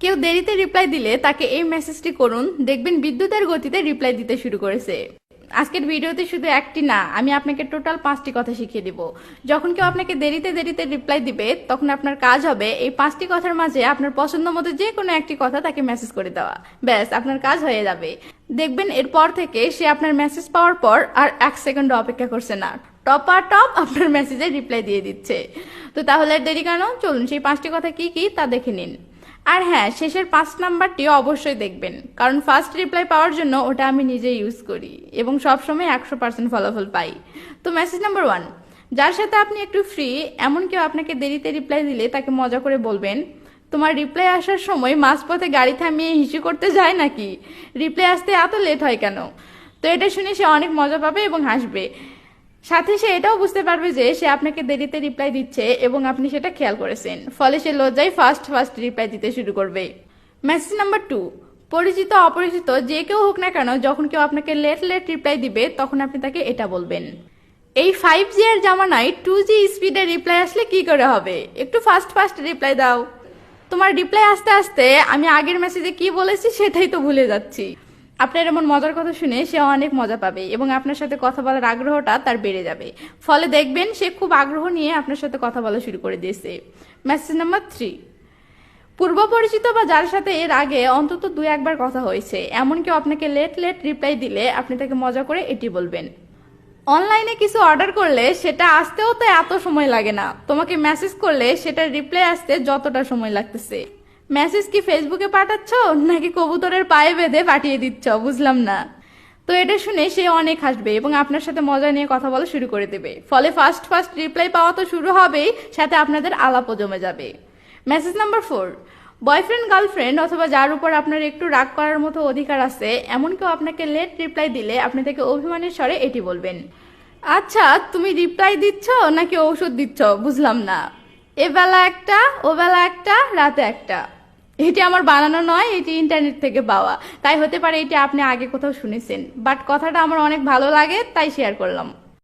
কেউ দেরিতে রিপ্লাই দিলে তাকে এই মেসেজটি করুন, দেখবেন বিদ্যুতের গতিতে রিপ্লাই দিতে শুরু করেছে। আজকের ভিডিওতে শুধু একটি না, আমি আপনাকে টোটাল 5টি কথা শিখিয়ে দিব। যখন কেউ আপনাকে দেরিতে দেরিতে রিপ্লাই দিবে, তখন আপনার কাজ হবে এই 5টি কথার মাঝে আপনার পছন্দ মতো যে কোনো একটি কথা তাকে মেসেজ করে দেওয়া। ব্যাস, আপনার কাজ হয়ে যাবে। দেখবেন এরপর থেকে সে আপনার মেসেজ পাওয়ার পর আর 1 সেকেন্ড অপেক্ষা করছে না, টপ আপনার মেসেজে রিপ্লাই দিয়ে দিচ্ছে। তো তাহলে আর দেরি কেন, চলুন সেই 5টি কথা কি কি তা দেখে নিন। আর হ্যাঁ, শেষের 5 নাম্বারটি অবশ্যই দেখবেন, কারণ ফার্স্ট রিপ্লাই পাওয়ার জন্য ওটা আমি নিজে ইউজ করি এবং সবসময় 100% ফলাফল পাই। তো মেসেজ নাম্বার 1, যার সাথে আপনি একটু ফ্রি এমন কেউ আপনাকে দেরিতে রিপ্লাই দিলে তাকে মজা করে বলবেন, তোমার রিপ্লাই আসার সময় মাঝপথে গাড়ি থামিয়ে হিসু করতে যায় নাকি? রিপ্লাই আসতে এত লেট হয় কেন? তো এটা শুনে সে অনেক মজা পাবে এবং হাসবে। সাথে সে এটাও বুঝতে পারবে যে সে আপনাকে দেরিতে রিপ্লাই দিচ্ছে এবং আপনি সেটা খেয়াল করেছেন, ফলে সে লজ্জায় ফার্স্ট রিপ্লাই দিতে শুরু করবে। মেসেজ নাম্বার 2, পরিচিত অপরিচিত যে কেউ হোক না কেন, যখন কেউ আপনাকে লেট রিপ্লাই দিবে তখন আপনি তাকে এটা বলবেন, এই 5G এর জামানায় 2G স্পিডে রিপ্লাই আসলে কি করে হবে? একটু ফাস্ট রিপ্লাই দাও। তোমার রিপ্লাই আসতে আসতে আমি আগের মেসেজে কি বলেছি সেটাই তো ভুলে যাচ্ছি। আপনার এমন মজার কথা শুনে সে অনেক মজা পাবে এবং আপনার সাথে কথা বলার আগ্রহটা তার বেড়ে যাবে, ফলে দেখবেন সে খুব আগ্রহ নিয়ে আপনার সাথে কথা বলা শুরু করে দিয়েছে। মেসেজ নাম্বার 3, পূর্ব পরিচিত বা যার সাথে এর আগে অন্তত 2-1 বার কথা হয়েছে এমন কেউ আপনাকে লেট রিপ্লাই দিলে আপনি তাকে মজা করে এটি বলবেন, অনলাইনে কিছু অর্ডার করলে সেটা আসতেও তো এত সময় লাগে না, তোমাকে মেসেজ করলে সেটার রিপ্লাই আসতে যতটা সময় লাগতেছে। মেসেজ কি ফেসবুকে পাঠাচ্ছ নাকি কবুতরের পায়ে বেঁধে পাঠিয়ে দিচ্ছ, বুঝলাম না। তো এটা শুনে সে অনেক হাসবে এবং আপনার সাথে মজা নিয়ে কথা বলা শুরু করে দেবে, ফলে ফার্স্ট রিপ্লাই পাওয়া তো শুরু হবেই, সাথে আপনাদের আলাপও জমে যাবে। মেসেজ নাম্বার 4, বয়ফ্রেন্ড গার্লফ্রেন্ড অথবা যার উপর আপনার একটু রাগ করার মতো অধিকার আছে এমন কেউ আপনাকে লেট রিপ্লাই দিলে আপনি তাকে অভিমানের স্বরে এটি বলবেন, আচ্ছা তুমি রিপ্লাই দিচ্ছ নাকি ঔষধ দিচ্ছ, বুঝলাম না। এ বেলা একটা, ও বেলা একটা, রাতে একটা। এটি আমার বানানো নয়, এটি ইন্টারনেট থেকে পাওয়া, তাই হতে পারে এটি আপনি আগে কোথাও শুনেছেন, বাট কথাটা আমার অনেক ভালো লাগে তাই শেয়ার করলাম।